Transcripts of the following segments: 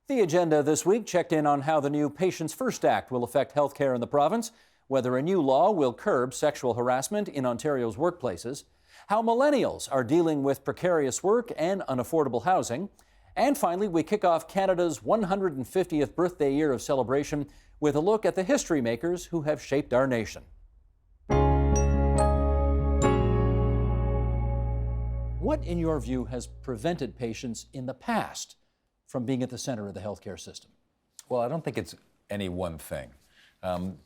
The agenda this week checked in on how the new Patients First Act will affect healthcare in the province, whether a new law will curb sexual harassment in Ontario's workplaces, how millennials are dealing with precarious work and unaffordable housing, and finally, we kick off Canada's 150th birthday year of celebration with a look at the history makers who have shaped our nation. What, in your view, has prevented patients in the past from being at the center of the healthcare system? Well, I don't think it's any one thing.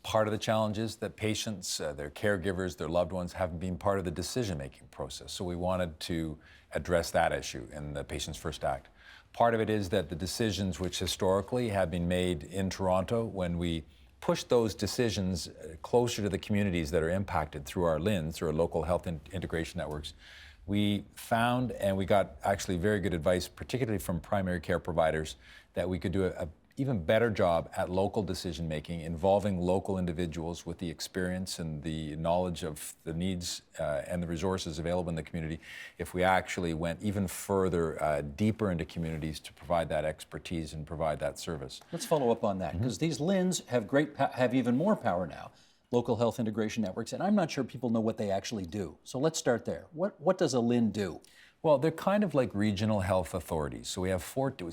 Part of the challenge is that patients, their caregivers, their loved ones haven't been part of the decision-making process. So we wanted to address that issue in the Patients First Act. Part of it is that the decisions which historically have been made in Toronto, when we push those decisions closer to the communities that are impacted through our LHINs, through our local health integration networks, we found, and we got actually very good advice, particularly from primary care providers, that we could do a even better job at local decision making, involving local individuals with the experience and the knowledge of the needs and the resources available in the community if we actually went even further, deeper into communities to provide that expertise and provide that service. Let's follow up on that, because these LHINs have even more power now, local health integration networks, and I'm not sure people know what they actually do. So let's start there. What does a LHIN do? Well, they're kind of like regional health authorities. So we have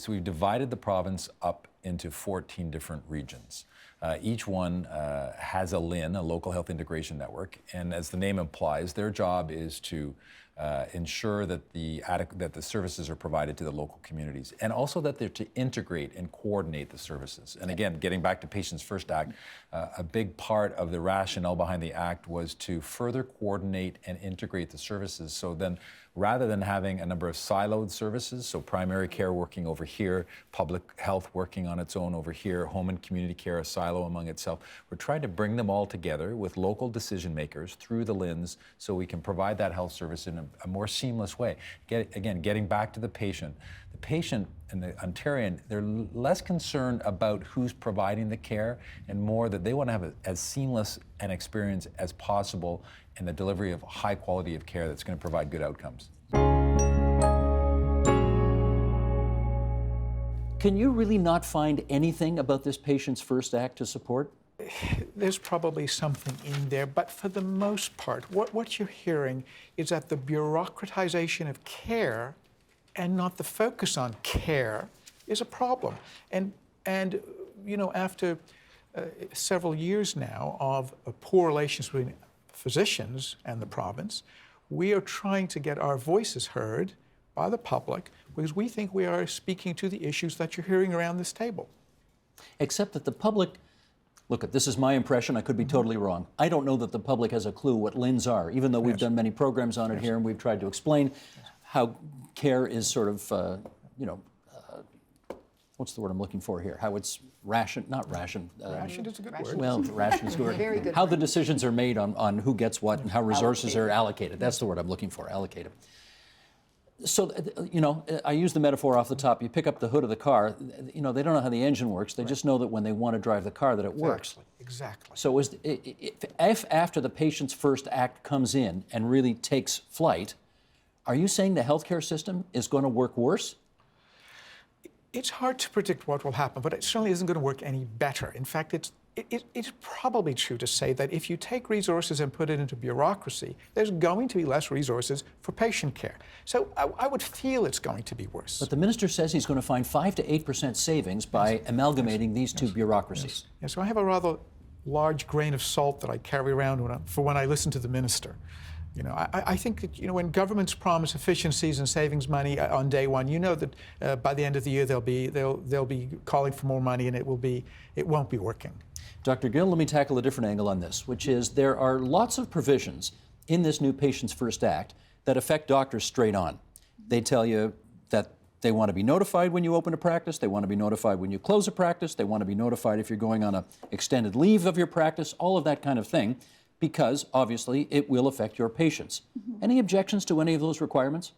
we've divided the province up into 14 different regions. Each one has a LHIN, a local health integration network, and as the name implies, their job is to ensure that the services are provided to the local communities, and also that they're to integrate and coordinate the services. And again, getting back to Patients First Act, a big part of the rationale behind the act was to further coordinate and integrate the services. So then, rather than having a number of siloed services, so primary care working over here, public health working on its own over here, home and community care a silo among itself, we're trying to bring them all together with local decision makers through the LHINs so we can provide that health service in a more seamless way. Getting back to the patient and the Ontarian, they're less concerned about who's providing the care and more that they want to have as seamless an experience as possible in the delivery of high quality of care that's going to provide good outcomes. Can you really not find anything about this Patients First Act to support? There's probably something in there, but for the most part, what you're hearing is that the bureaucratization of care and not the focus on care is a problem. And you know, after several years now of poor relations between physicians and the province, we are trying to get our voices heard by the public because we think we are speaking to the issues that you're hearing around this table. Except that the public, look, this is my impression, I could be totally wrong. I don't know that the public has a clue what LHINs are, even though we've done many programs on it here and we've tried to explain how care is sort of, what's the word I'm looking for here? How it's ration, not ration. Ration is a good word. Well, ration is good. Very good How word. the decisions are made on who gets what and how resources are allocated. That's the word I'm looking for, allocated. So, I use the metaphor off the top. You pick up the hood of the car, they don't know how the engine works. They just know that when they want to drive the car that it works. Exactly. So if after the Patients First Act comes in and really takes flight, are you saying the healthcare system is going to work worse? It's hard to predict what will happen, but it certainly isn't going to work any better. In fact, it's probably true to say that if you take resources and put it into bureaucracy, there's going to be less resources for patient care. So I would feel it's going to be worse. But the minister says he's going to find 5 to 8% savings by amalgamating these two bureaucracies. Yes, so I have a rather large grain of salt that I carry around when I listen to the minister. I think that, when governments promise efficiencies and savings money on day one, that by the end of the year they'll be calling for more money and it won't be working. Dr. Gill, let me tackle a different angle on this, which is there are lots of provisions in this new Patients First Act that affect doctors straight on. They tell you that they want to be notified when you open a practice, they want to be notified when you close a practice, they want to be notified if you're going on an extended leave of your practice, all of that kind of thing, because obviously it will affect your patients. Any objections to any of those requirements?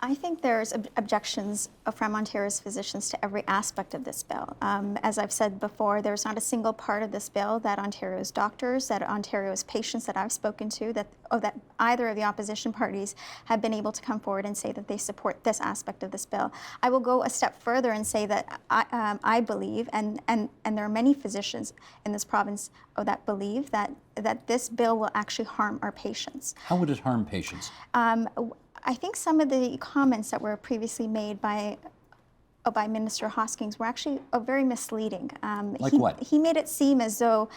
I think there's objections from Ontario's physicians to every aspect of this bill. As I've said before, there's not a single part of this bill that Ontario's doctors, that Ontario's patients that I've spoken to, that either of the opposition parties have been able to come forward and say that they support this aspect of this bill. I will go a step further and say that I believe, and there are many physicians in this province that believe that this bill will actually harm our patients. How would it harm patients? I think some of the comments that were previously made by Minister Hoskins were actually very misleading. Like what? He made it seem as though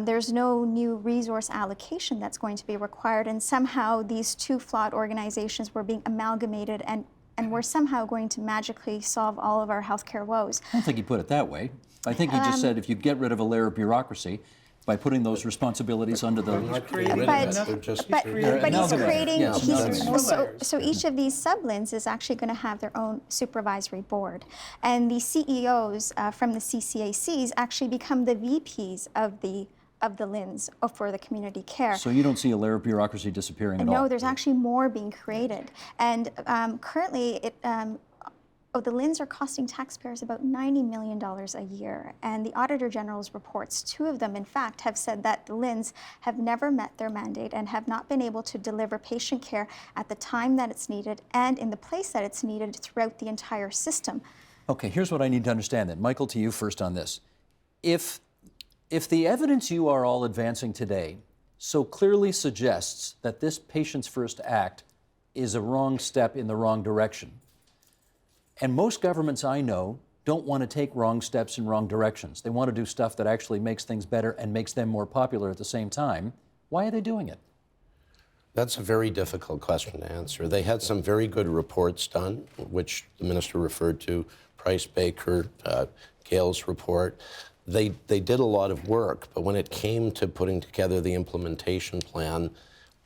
there's no new resource allocation that's going to be required, and somehow these two flawed organizations were being amalgamated and we're somehow going to magically solve all of our healthcare woes. I don't think he put it that way. I think he just said if you get rid of a layer of bureaucracy, by putting those responsibilities under the... But he's creating, Yeah, so each of these sublins is actually going to have their own supervisory board. And the CEOs from the CCACs actually become the VPs of the LHINs for the community care. So you don't see a layer of bureaucracy disappearing at all? No, there's actually more being created. And currently, the LHINs are costing taxpayers about $90 million a year. And the Auditor General's reports, two of them, in fact, have said that the LHINs have never met their mandate and have not been able to deliver patient care at the time that it's needed and in the place that it's needed throughout the entire system. Okay, here's what I need to understand then. Michael, to you first on this. If the evidence you are all advancing today so clearly suggests that this Patients First Act is a wrong step in the wrong direction, and most governments I know don't want to take wrong steps in wrong directions. They want to do stuff that actually makes things better and makes them more popular at the same time. Why are they doing it? That's a very difficult question to answer. They had some very good reports done, which the minister referred to, Price Baker, Gale's report. They did a lot of work, but when it came to putting together the implementation plan,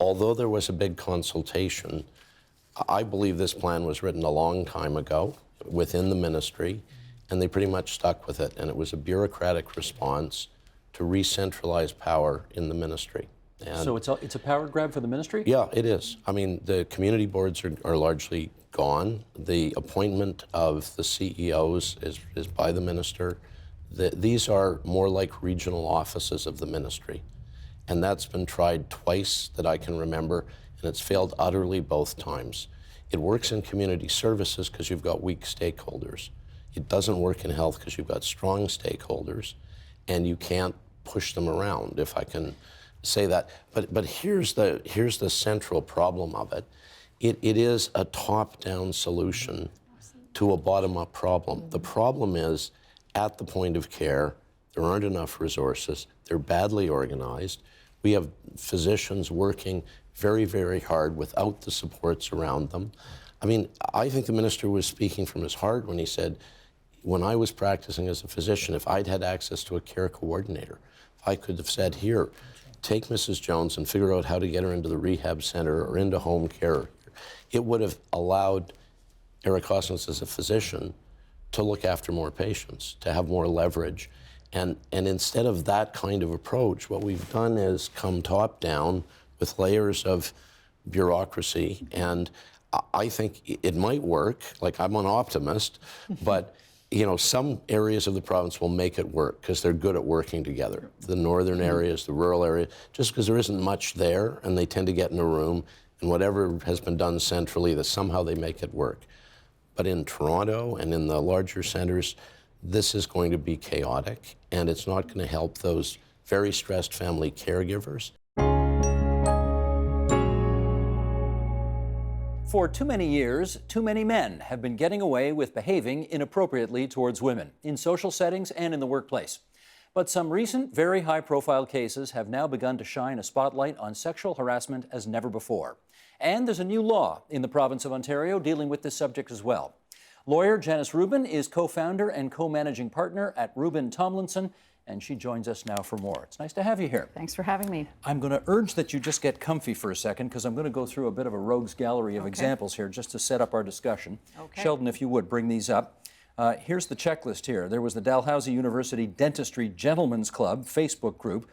although there was a big consultation, I believe this plan was written a long time ago within the ministry, and they pretty much stuck with it. And it was a bureaucratic response to re-centralize power in the ministry. And so it's a power grab for the ministry? yeah, it is. I mean, the community boards are largely gone. The appointment of the CEOs is by the minister. These are more like regional offices of the ministry. And that's been tried twice that I can remember, and it's failed utterly both times. It works in community services because you've got weak stakeholders. It doesn't work in health because you've got strong stakeholders, and you can't push them around, if I can say that. But here's the central problem of it. It is a top-down solution to a bottom-up problem. The problem is, at the point of care, there aren't enough resources. They're badly organized. We have physicians working very, very hard without the supports around them. I mean, I think the minister was speaking from his heart when he said, when I was practicing as a physician, if I'd had access to a care coordinator, if I could have said, here, take Mrs. Jones and figure out how to get her into the rehab center or into home care, it would have allowed Eric Hoskins as a physician to look after more patients, to have more leverage. And instead of that kind of approach, what we've done is come top down with layers of bureaucracy. And I think it might work. Like, I'm an optimist, but you know, some areas of the province will make it work because they're good at working together. The northern areas, the rural areas, just because there isn't much there and they tend to get in a room and whatever has been done centrally, that somehow they make it work. But in Toronto and in the larger centers, this is going to be chaotic, and it's not going to help those very stressed family caregivers. For too many years, too many men have been getting away with behaving inappropriately towards women, in social settings and in the workplace. But some recent, very high-profile cases have now begun to shine a spotlight on sexual harassment as never before. And there's a new law in the province of Ontario dealing with this subject as well. Lawyer Janice Rubin is co-founder and co-managing partner at Rubin Tomlinson, and she joins us now for more. It's nice to have you here. Thanks for having me. I'm going to urge that you just get comfy for a second, because I'm going to go through a bit of a rogues gallery of examples here just to set up our discussion. Okay. Sheldon, if you would, bring these up. Here's the checklist here. There was the Dalhousie University Dentistry Gentlemen's Club Facebook group,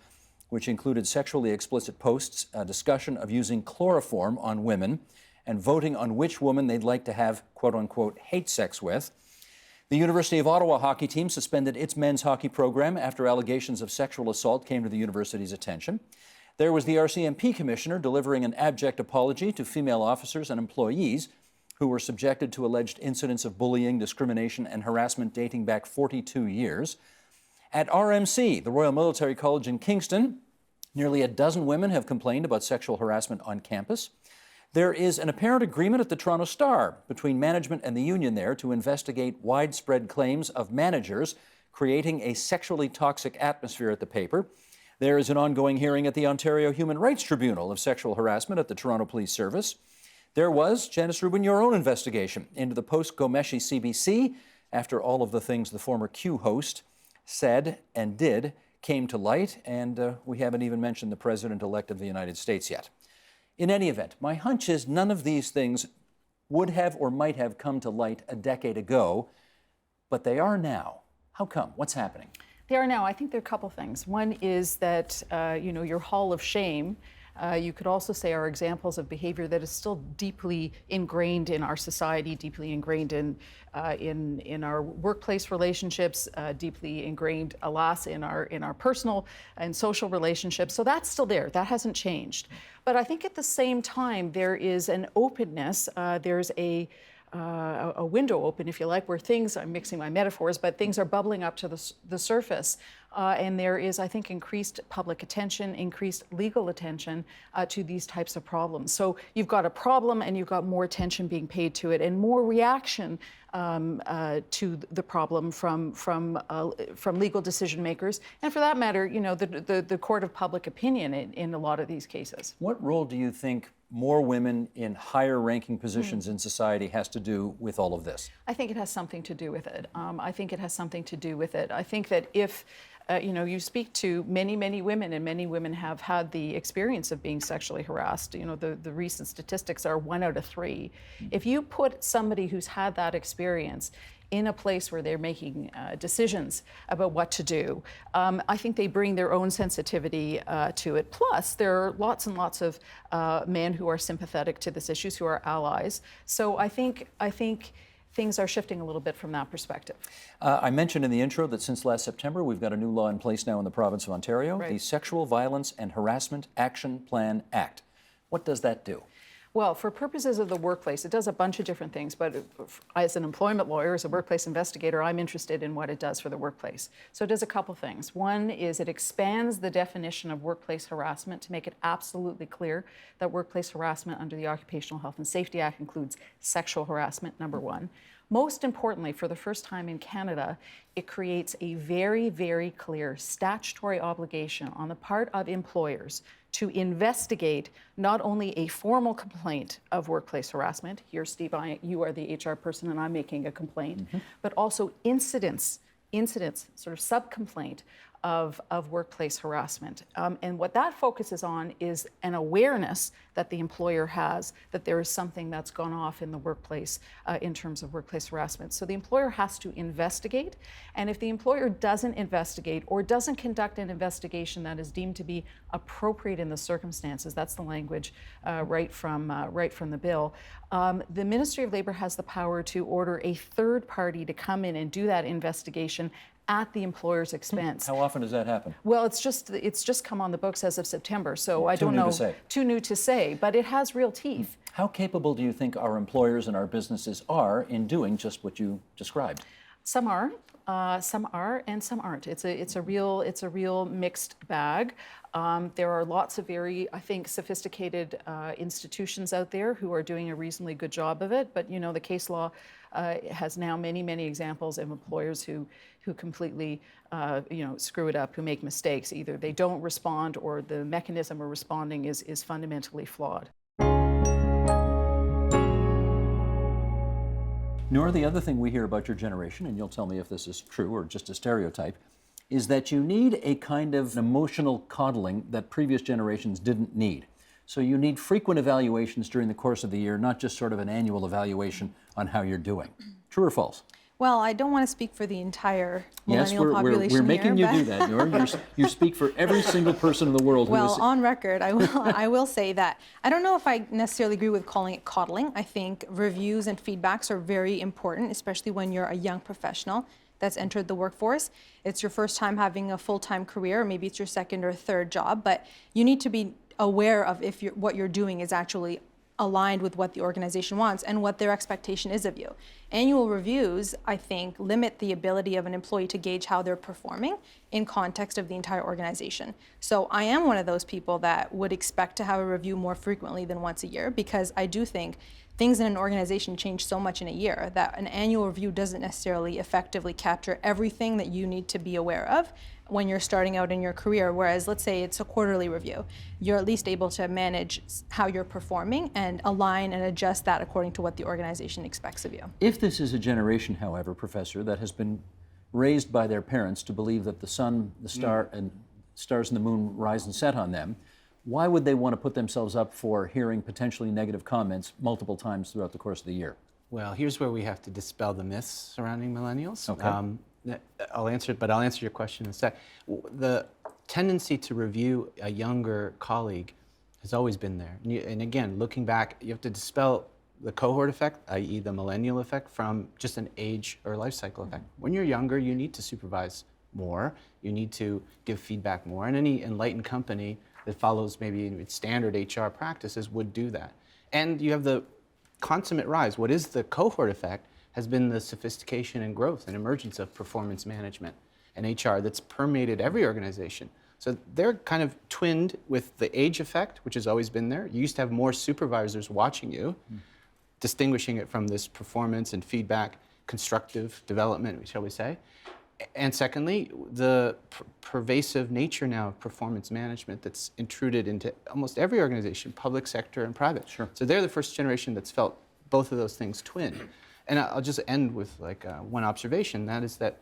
which included sexually explicit posts, a discussion of using chloroform on women, and voting on which woman they'd like to have quote-unquote hate sex with. The University of Ottawa hockey team suspended its men's hockey program after allegations of sexual assault came to the university's attention. There was the RCMP commissioner delivering an abject apology to female officers and employees who were subjected to alleged incidents of bullying, discrimination, and harassment dating back 42 years. At RMC, the Royal Military College in Kingston, nearly a dozen women have complained about sexual harassment on campus. There is an apparent agreement at the Toronto Star between management and the union there to investigate widespread claims of managers creating a sexually toxic atmosphere at the paper. There is an ongoing hearing at the Ontario Human Rights Tribunal of sexual harassment at the Toronto Police Service. There was, Janice Rubin, your own investigation into the post-Gomeshi CBC after all of the things the former Q host said and did came to light, and we haven't even mentioned the President-elect of the United States yet. In any event, my hunch is none of these things would have or might have come to light a decade ago, but they are now. How come? What's happening? They are now. I think there are a couple things. One is that, your hall of shame, you could also say are examples of behavior that is still deeply ingrained in our society, deeply ingrained in our workplace relationships, deeply ingrained, alas, in our personal and social relationships. So that's still there. That hasn't changed. But I think at the same time, there is an openness. There's a window open, if you like, where things, I'm mixing my metaphors, but things are bubbling up to the surface. And there is, I think, increased public attention, increased legal attention to these types of problems. So you've got a problem and you've got more attention being paid to it and more reaction to the problem from legal decision makers. And for that matter, the court of public opinion in a lot of these cases. What role do you think more women in higher ranking positions in society has to do with all of this? I think it has something to do with it. I think that if you speak to many, many women, and many women have had the experience of being sexually harassed. The recent statistics are 1 out of 3. If you put somebody who's had that experience in a place where they're making decisions about what to do, I think they bring their own sensitivity to it. Plus, there are lots and lots of men who are sympathetic to this issues, who are allies. So I think things are shifting a little bit from that perspective. I mentioned in the intro that since last September, we've got a new law in place now in the province of Ontario, Right. the Sexual Violence and Harassment Action Plan Act. What does that do? Well, for purposes of the workplace, it does a bunch of different things, but as an employment lawyer, as a workplace investigator, I'm interested in what it does for the workplace. So it does a couple things. One is it expands the definition of workplace harassment to make it absolutely clear that workplace harassment under the Occupational Health and Safety Act includes sexual harassment, number one. Most importantly, for the first time in Canada, it creates a very, very clear statutory obligation on the part of employers to investigate not only a formal complaint of workplace harassment, here, Steve, you are the HR person and I'm making a complaint, but also incidents, sort of sub-complaint of workplace harassment. And what that focuses on is an awareness that the employer has that there is something that's gone off in the workplace in terms of workplace harassment. So the employer has to investigate, and if the employer doesn't investigate or doesn't conduct an investigation that is deemed to be appropriate in the circumstances, that's the language right from the bill, the Ministry of Labour has the power to order a third party to come in and do that investigation at the employer's expense. How often does that happen? Well, it's just come on the books as of September, so I Too don't new know. to say. Too new to say, but it has real teeth. How capable do you think our employers and our businesses are in doing just what you described? Some are, and some aren't. It's a real mixed bag. There are lots of very, I think, sophisticated institutions out there who are doing a reasonably good job of it. But the case law has now many examples of employers who completely screw it up, who make mistakes. Either they don't respond or the mechanism of responding is fundamentally flawed. Nor the other thing we hear about your generation, and you'll tell me if this is true or just a stereotype, is that you need a kind of emotional coddling that previous generations didn't need. So you need frequent evaluations during the course of the year, not just sort of an annual evaluation on how you're doing. True or false? Well, I don't want to speak for the entire Yes, millennial population we're making here, you do that, Noor. You speak for every single person in the world who Well, is... on record, I will say that I don't know if I necessarily agree with calling it coddling. I think reviews and feedbacks are very important, especially when you're a young professional that's entered the workforce. It's your first time having a full-time career, or maybe it's your second or third job, but you need to be aware of if what you're doing is actually aligned with what the organization wants and what their expectation is of you. Annual reviews, I think, limit the ability of an employee to gauge how they're performing in context of the entire organization. So I am one of those people that would expect to have a review more frequently than once a year, because I do think things in an organization change so much in a year that an annual review doesn't necessarily effectively capture everything that you need to be aware of when you're starting out in your career. Whereas, let's say it's a quarterly review, you're at least able to manage how you're performing and align and adjust that according to what the organization expects of you. If this is a generation, however, Professor, that has been raised by their parents to believe that the sun, the star, and stars and the moon rise and set on them, why would they want to put themselves up for hearing potentially negative comments multiple times throughout the course of the year? Well, here's where we have to dispel the myths surrounding millennials. Okay. I'll answer it, but I'll answer your question in a sec. The tendency to review a younger colleague has always been there. And again, looking back, you have to dispel the cohort effect, i.e. the millennial effect, from just an age or life cycle effect. When you're younger, you need to supervise more, you need to give feedback more, and any enlightened company that follows maybe its standard HR practices would do that. And you have the consummate rise. What is the cohort effect has been the sophistication and growth and emergence of performance management and HR that's permeated every organization. So they're kind of twinned with the age effect, which has always been there. You used to have more supervisors watching you, distinguishing it from this performance and feedback, constructive development, shall we say. And secondly, the pervasive nature now of performance management that's intruded into almost every organization, public sector and private. Sure. So they're the first generation that's felt both of those things twin. And I'll just end with one observation. That is that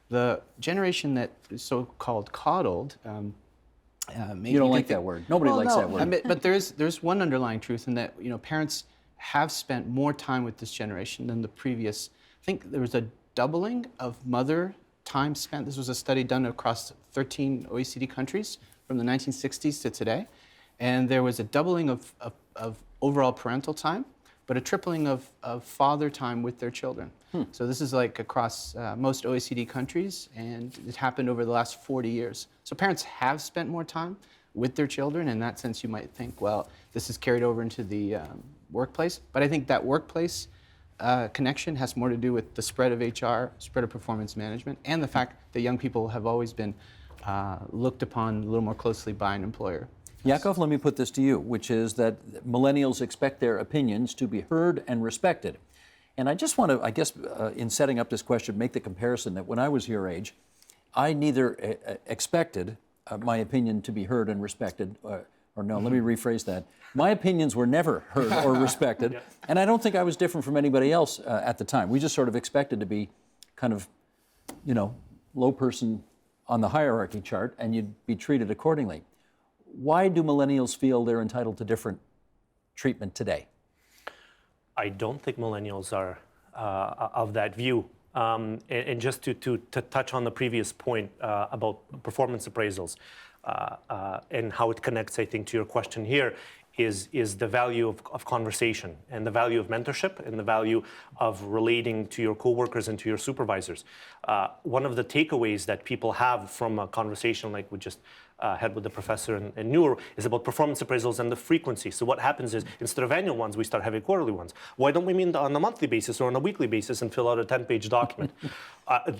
the generation that is so-called coddled. You don't like that word. Nobody likes that word. But there's one underlying truth in that parents have spent more time with this generation than the previous. I think there was a doubling of mother time spent. This was a study done across 13 OECD countries from the 1960s to today. And there was a doubling of overall parental time, but a tripling of father time with their children. So this is like across most OECD countries, and it happened over the last 40 years. So parents have spent more time with their children. In that sense, you might think, well, this is carried over into the workplace. But I think that workplace connection has more to do with the spread of HR, spread of performance management, and the fact that young people have always been looked upon a little more closely by an employer. Yakov, let me put this to you, which is that millennials expect their opinions to be heard and respected. And I just want to, I guess, in setting up this question, make the comparison that when I was your age, I neither expected my opinion to be heard and respected, or no, let me rephrase that. My opinions were never heard or respected, and I don't think I was different from anybody else at the time. We just sort of expected to be kind of, low person on the hierarchy chart, and you'd be treated accordingly. Why do millennials feel they're entitled to different treatment today? I don't think millennials are of that view. And just to touch on the previous point about performance appraisals and how it connects, I think, to your question here, is the value of conversation and the value of mentorship and the value of relating to your coworkers and to your supervisors. One of the takeaways that people have from a conversation like we just had with the professor and Noor is about performance appraisals and the frequency. So what happens is, instead of annual ones, we start having quarterly ones. Why don't we meet on a monthly basis or on a weekly basis and fill out a 10-page document?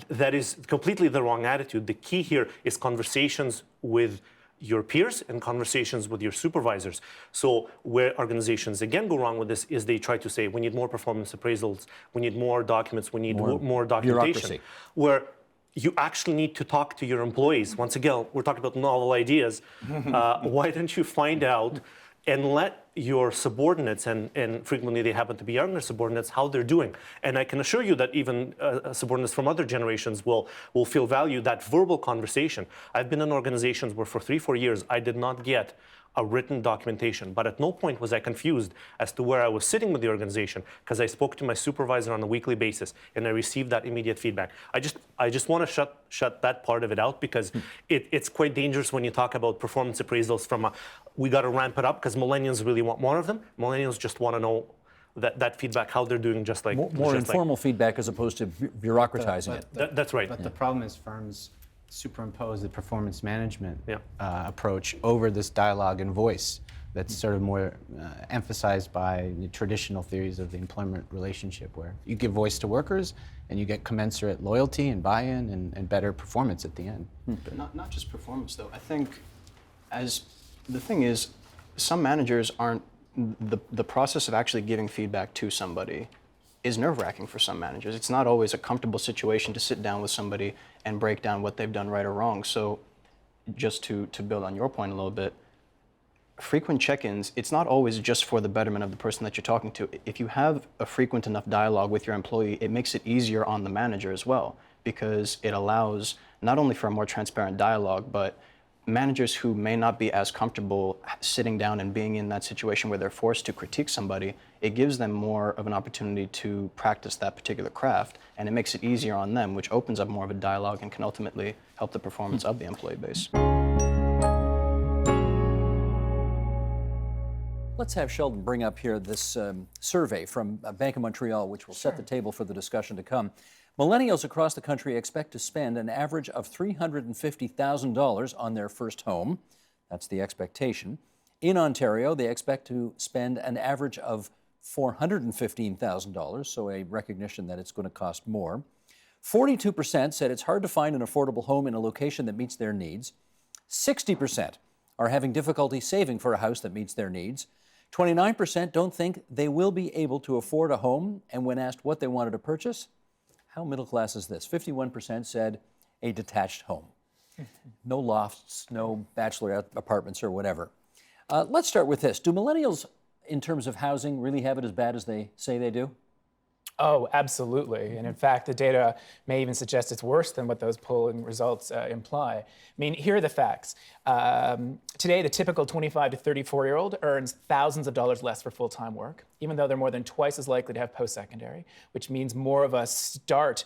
That is completely the wrong attitude. The key here is conversations with your peers and conversations with your supervisors. So where organizations again go wrong with this is they try to say, we need more performance appraisals, we need more documents, we need more documentation. Bureaucracy. Where you actually need to talk to your employees. Once again, we're talking about novel ideas. Why don't you find out and let your subordinates, and frequently they happen to be younger subordinates, how they're doing. And I can assure you that even subordinates from other generations will feel value that verbal conversation. I've been in organizations where for 3-4 years I did not get a written documentation. But at no point was I confused as to where I was sitting with the organization, because I spoke to my supervisor on a weekly basis and I received that immediate feedback. I just want to shut that part of it out, because it's quite dangerous when you talk about performance appraisals from we got to ramp it up because millennials really want more of them. Millennials just want to know that feedback, how they're doing, just like More informal feedback as opposed to bureaucratizing it. That's right. But the problem is firms superimpose the performance management Yeah. approach over this dialogue and voice that's sort of more emphasized by the traditional theories of the employment relationship, where you give voice to workers and you get commensurate loyalty and buy-in and better performance at the end. But not just performance, though. I think the thing is, some managers aren't, the process of actually giving feedback to somebody is nerve-wracking for some managers. It's not always a comfortable situation to sit down with somebody and break down what they've done right or wrong. So just to build on your point a little bit, frequent check-ins, it's not always just for the betterment of the person that you're talking to. If you have a frequent enough dialogue with your employee, it makes it easier on the manager as well, because it allows not only for a more transparent dialogue, but managers who may not be as comfortable sitting down and being in that situation where they're forced to critique somebody, it gives them more of an opportunity to practice that particular craft, and it makes it easier on them, which opens up more of a dialogue and can ultimately help the performance of the employee base. Let's have Sheldon bring up here this survey from Bank of Montreal, which will set the table for the discussion to come. Millennials across the country expect to spend an average of $350,000 on their first home. That's the expectation. In Ontario, they expect to spend an average of $415,000, so a recognition that it's going to cost more. 42% said it's hard to find an affordable home in a location that meets their needs. 60% are having difficulty saving for a house that meets their needs. 29% don't think they will be able to afford a home, and when asked what they wanted to purchase, how middle class is this? 51% said a detached home. No lofts, no bachelor apartments or whatever. Let's start with this. Do millennials, in terms of housing, really have it as bad as they say they do? Oh, absolutely. And in fact, the data may even suggest it's worse than what those polling results imply. I mean, here are the facts. Today, the typical 25 to 34-year-old earns thousands of dollars less for full-time work, even though they're more than twice as likely to have post-secondary, which means more of us start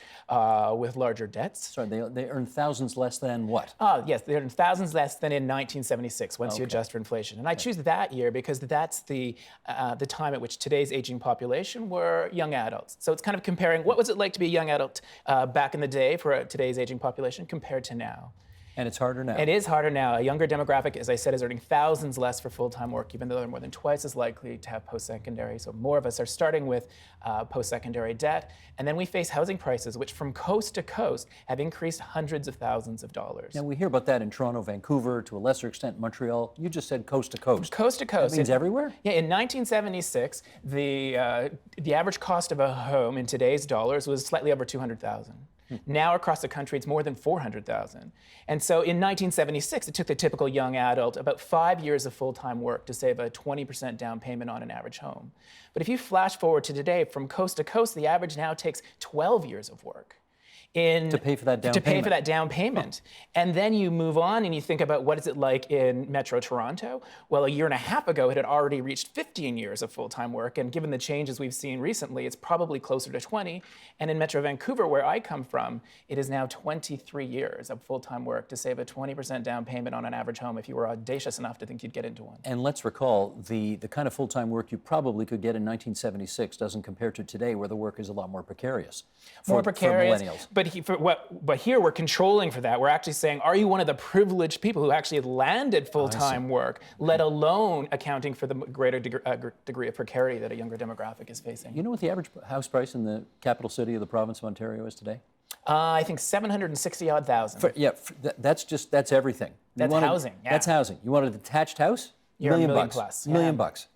with larger debts. Sorry, they earn thousands less than what? Yes, they earn thousands less than in 1976, once you adjust for inflation. And I choose that year because that's the time at which today's aging population were young adults. So it's kind of comparing what was it like to be a young adult back in the day for today's aging population compared to now. And it's harder now. It is harder now. A younger demographic, as I said, is earning thousands less for full-time work, even though they're more than twice as likely to have post-secondary. So more of us are starting with post-secondary debt. And then we face housing prices, which from coast to coast have increased hundreds of thousands of dollars. Now, we hear about that in Toronto, Vancouver, to a lesser extent Montreal. You just said coast to coast. Coast to coast. That means everywhere? Yeah, in 1976, the average cost of a home in today's dollars was slightly over $200,000. Now across the country, it's more than $400,000. And so in 1976, it took the typical young adult about 5 years of full-time work to save a 20% down payment on an average home. But if you flash forward to today, from coast to coast, the average now takes 12 years of work. To pay for that down payment. To pay for that down payment. And then you move on and you think about what is it like in Metro Toronto? Well, a year and a half ago, it had already reached 15 years of full-time work. And given the changes we've seen recently, it's probably closer to 20. And in Metro Vancouver, where I come from, it is now 23 years of full-time work to save a 20% down payment on an average home if you were audacious enough to think you'd get into one. And let's recall, the kind of full-time work you probably could get in 1976 doesn't compare to today, where the work is a lot more precarious. More precarious, for millennials. But here we're controlling for that. We're actually saying, are you one of the privileged people who actually landed full-time work, let alone accounting for the greater degree of precarity that a younger demographic is facing? You know what the average house price in the capital city of the province of Ontario is today? I think 760-odd thousand. That's everything. That's housing. Yeah. That's housing. You want a detached house? You're $1 million $1 million bucks. plus. $1 million Yeah. bucks.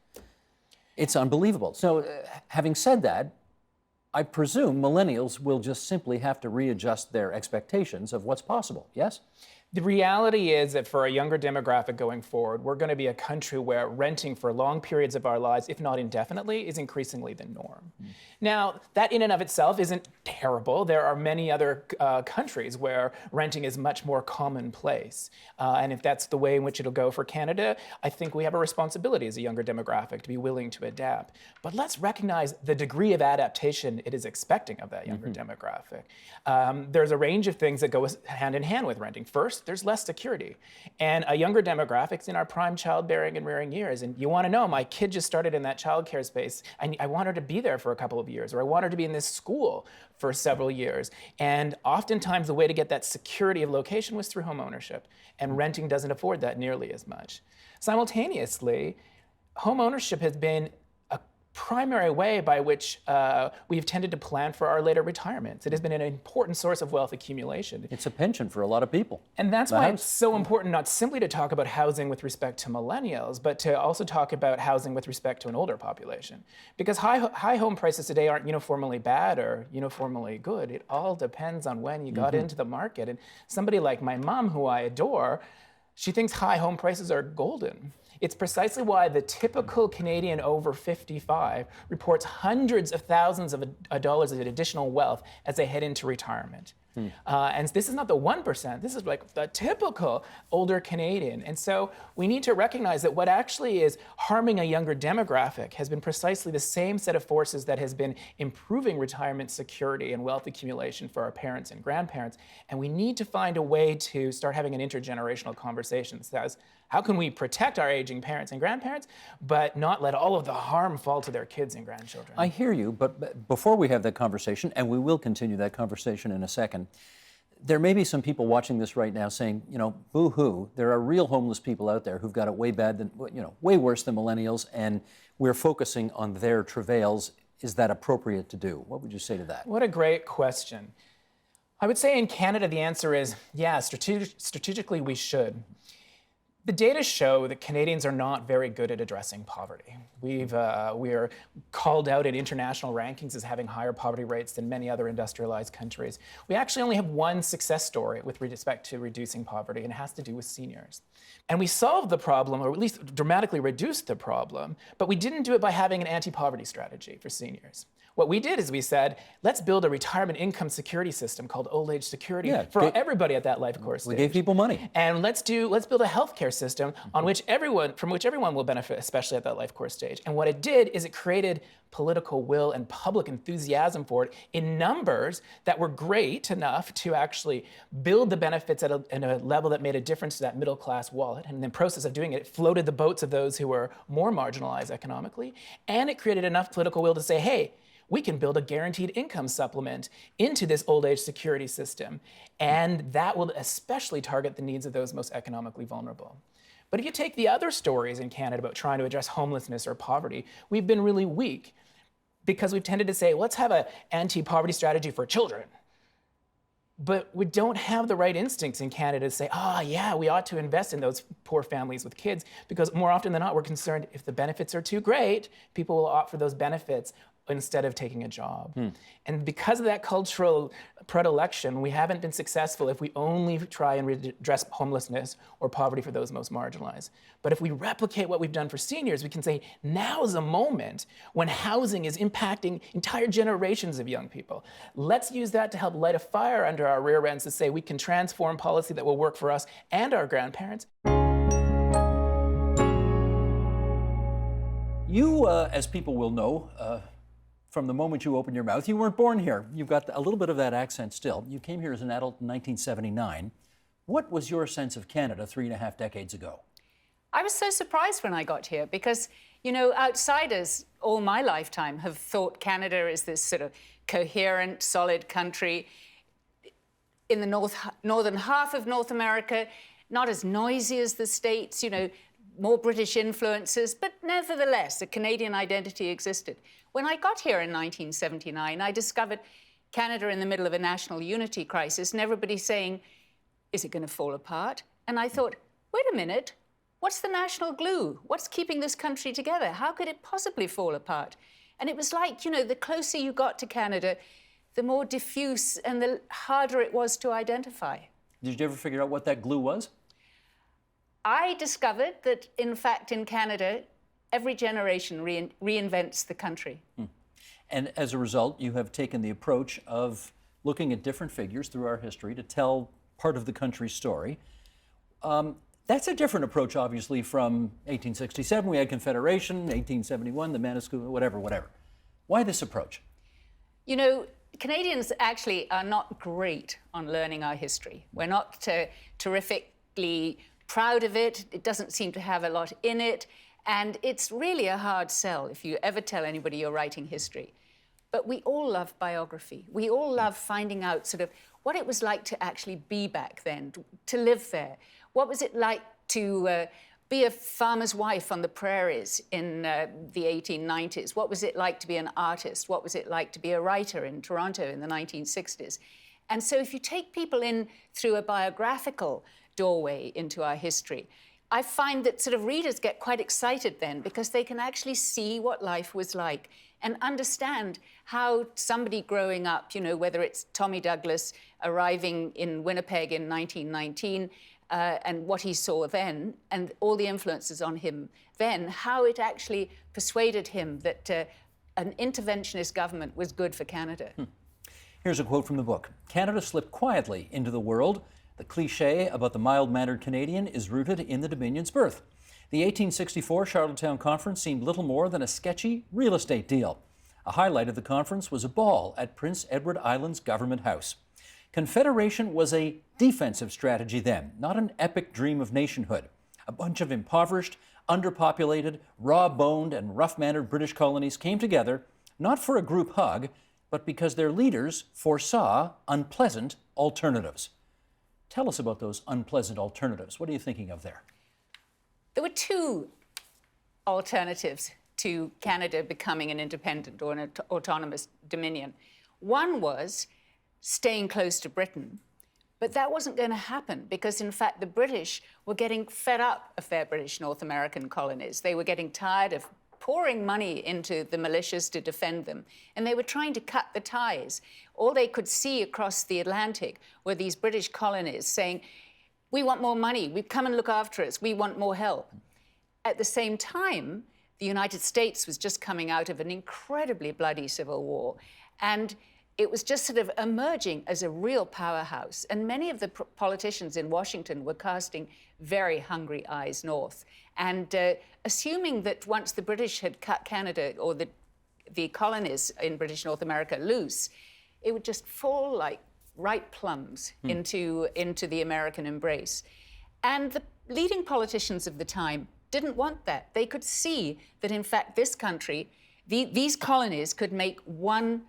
It's unbelievable. So, having said that, I presume millennials will just simply have to readjust their expectations of what's possible, yes? The reality is that for a younger demographic going forward, we're going to be a country where renting for long periods of our lives, if not indefinitely, is increasingly the norm. Now, that in and of itself isn't terrible. There are many other countries where renting is much more commonplace. And if that's the way in which it'll go for Canada, I think we have a responsibility as a younger demographic to be willing to adapt. But let's recognize the degree of adaptation it is expecting of that younger demographic. There's a range of things that go hand in hand with renting. First, there's less security. And a younger demographics in our prime childbearing and rearing years. And you want to know, my kid just started in that childcare space. I want her to be there for a couple of years, or I want her to be in this school for several years. And oftentimes the way to get that security of location was through home ownership. And renting doesn't afford that nearly as much. Simultaneously, home ownership has been primary way by which we've tended to plan for our later retirements. It has been an important source of wealth accumulation. It's a pension for a lot of people. And that's why it's so important not simply to talk about housing with respect to millennials, but to also talk about housing with respect to an older population. Because high home prices today aren't uniformly bad or uniformly good. It all depends on when you got into the market. And somebody like my mom, who I adore, she thinks high home prices are golden. It's precisely why the typical Canadian over 55 reports hundreds of thousands of dollars of additional wealth as they head into retirement. And this is not the 1%, this is like the typical older Canadian. And so we need to recognize that what actually is harming a younger demographic has been precisely the same set of forces that has been improving retirement security and wealth accumulation for our parents and grandparents. And we need to find a way to start having an intergenerational conversation that says, how can we protect our aging parents and grandparents, but not let all of the harm fall to their kids and grandchildren? I hear you, but before we have that conversation, and we will continue that conversation in a second, there may be some people watching this right now saying, you know, boo-hoo, there are real homeless people out there who've got it way bad, than, you know, way worse than millennials, and we're focusing on their travails. Is that appropriate to do? What would you say to that? What a great question. I would say in Canada, the answer is, yeah, strategically we should. The data show that Canadians are not very good at addressing poverty. We are called out in international rankings as having higher poverty rates than many other industrialized countries. We actually only have one success story with respect to reducing poverty, and it has to do with seniors. And we solved the problem, or at least dramatically reduced the problem, but we didn't do it by having an anti-poverty strategy for seniors. What we did is we said, let's build a retirement income security system called old age security for everybody at that life course stage. We gave people money. And let's build a healthcare system from which everyone will benefit, especially at that life course stage. And what it did is it created political will and public enthusiasm for it in numbers that were great enough to actually build the benefits at a level that made a difference to that middle class wallet. And in the process of doing it, it floated the boats of those who were more marginalized economically. And it created enough political will to say, hey, we can build a guaranteed income supplement into this old age security system. And that will especially target the needs of those most economically vulnerable. But if you take the other stories in Canada about trying to address homelessness or poverty, we've been really weak because we've tended to say, let's have an anti-poverty strategy for children. But we don't have the right instincts in Canada to say, yeah, we ought to invest in those poor families with kids, because more often than not, we're concerned if the benefits are too great, people will opt for those benefits instead of taking a job. And because of that cultural predilection, we haven't been successful if we only try and address homelessness or poverty for those most marginalized. But if we replicate what we've done for seniors, we can say, now is a moment when housing is impacting entire generations of young people. Let's use that to help light a fire under our rear ends to say we can transform policy that will work for us and our grandparents. You, as people will know, from the moment you opened your mouth, you weren't born here. You've got a little bit of that accent still. You came here as an adult in 1979. What was your sense of Canada 3.5 decades ago? I was so surprised when I got here because, you know, outsiders all my lifetime have thought Canada is this sort of coherent, solid country in the northern half of North America, not as noisy as the States, you know, more British influences, but nevertheless, a Canadian identity existed. When I got here in 1979, I discovered Canada in the middle of a national unity crisis and everybody saying, is it going to fall apart? And I thought, wait a minute, what's the national glue? What's keeping this country together? How could it possibly fall apart? And it was like, you know, the closer you got to Canada, the more diffuse and the harder it was to identify. Did you ever figure out what that glue was? I discovered that, in fact, in Canada, every generation reinvents the country. And as a result, you have taken the approach of looking at different figures through our history to tell part of the country's story. That's a different approach, obviously, from 1867. We had Confederation, 1871, the Manasquito, whatever. Why this approach? You know, Canadians actually are not great on learning our history. We're not terrifically proud of it. It doesn't seem to have a lot in it. And it's really a hard sell if you ever tell anybody you're writing history. But we all love biography. We all love finding out sort of what it was like to actually be back then, to live there. What was it like to be a farmer's wife on the prairies in the 1890s? What was it like to be an artist? What was it like to be a writer in Toronto in the 1960s? And so if you take people in through a biographical doorway into our history, I find that sort of readers get quite excited then because they can actually see what life was like and understand how somebody growing up, you know, whether it's Tommy Douglas arriving in Winnipeg in 1919 and what he saw then and all the influences on him then, how it actually persuaded him that an interventionist government was good for Canada. Here's a quote from the book. Canada slipped quietly into the world. The cliché about the mild-mannered Canadian is rooted in the Dominion's birth. The 1864 Charlottetown Conference seemed little more than a sketchy real estate deal. A highlight of the conference was a ball at Prince Edward Island's Government House. Confederation was a defensive strategy then, not an epic dream of nationhood. A bunch of impoverished, underpopulated, raw-boned, and rough-mannered British colonies came together, not for a group hug, but because their leaders foresaw unpleasant alternatives. Tell us about those unpleasant alternatives. What are you thinking of there? There were two alternatives to Canada becoming an independent or an autonomous dominion. One was staying close to Britain, but that wasn't going to happen because, in fact, the British were getting fed up of their British North American colonies. They were getting tired of pouring money into the militias to defend them, and they were trying to cut the ties. All they could see across the Atlantic were these British colonies saying, we want more money, we come and look after us, we want more help. At the same time, the United States was just coming out of an incredibly bloody civil war, and it was just sort of emerging as a real powerhouse. And many of the politicians in Washington were casting very hungry eyes north and assuming that once the British had cut Canada or the colonies in British North America loose, it would just fall like ripe plums into the American embrace. And the leading politicians of the time didn't want that. They could see that, in fact, this country, these colonies could make one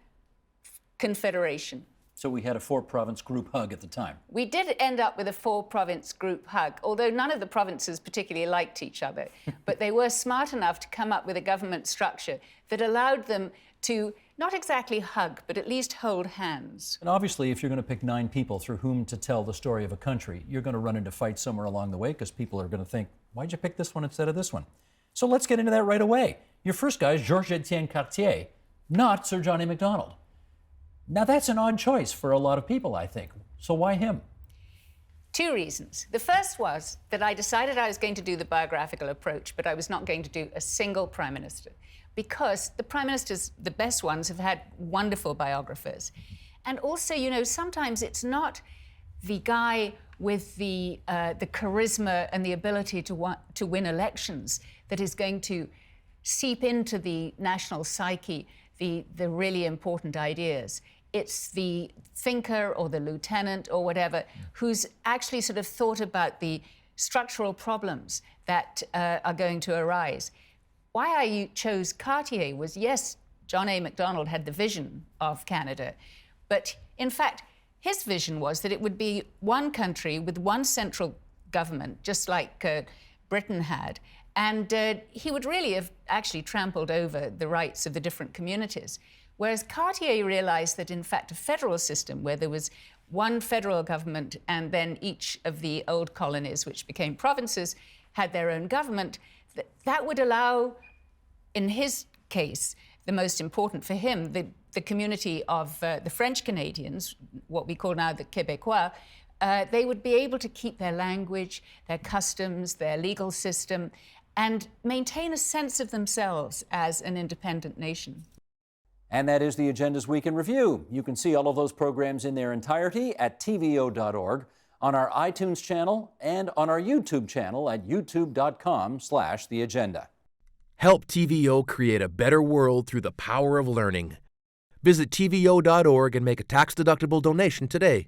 confederation. So we had a four-province group hug at the time. We did end up with a four-province group hug, although none of the provinces particularly liked each other. But they were smart enough to come up with a government structure that allowed them to not exactly hug, but at least hold hands. And obviously, if you're going to pick 9 people through whom to tell the story of a country, you're going to run into fights somewhere along the way because people are going to think, why'd you pick this one instead of this one? So let's get into that right away. Your first guy is Georges-Étienne Cartier, not Sir John A. Macdonald. Now, that's an odd choice for a lot of people, I think. So why him? 2 reasons. The first was that I decided I was going to do the biographical approach, but I was not going to do a single prime minister, because the prime ministers, the best ones, have had wonderful biographers. And also, you know, sometimes it's not the guy with the charisma and the ability to win elections that is going to seep into the national psyche the really important ideas. It's the thinker or the lieutenant or whatever who's actually sort of thought about the structural problems that are going to arise. Why I chose Cartier was, yes, John A. Macdonald had the vision of Canada, but in fact, his vision was that it would be one country with one central government, just like Britain had, and he would really have actually trampled over the rights of the different communities. Whereas Cartier realized that, in fact, a federal system where there was one federal government and then each of the old colonies, which became provinces, had their own government, that would allow, in his case, the most important for him, the community of the French Canadians, what we call now the Québécois, they would be able to keep their language, their customs, their legal system, and maintain a sense of themselves as an independent nation. And that is the Agenda's Week in Review. You can see all of those programs in their entirety at tvo.org, on our iTunes channel, and on our YouTube channel at youtube.com/theagenda. Help TVO create a better world through the power of learning. Visit tvo.org and make a tax-deductible donation today.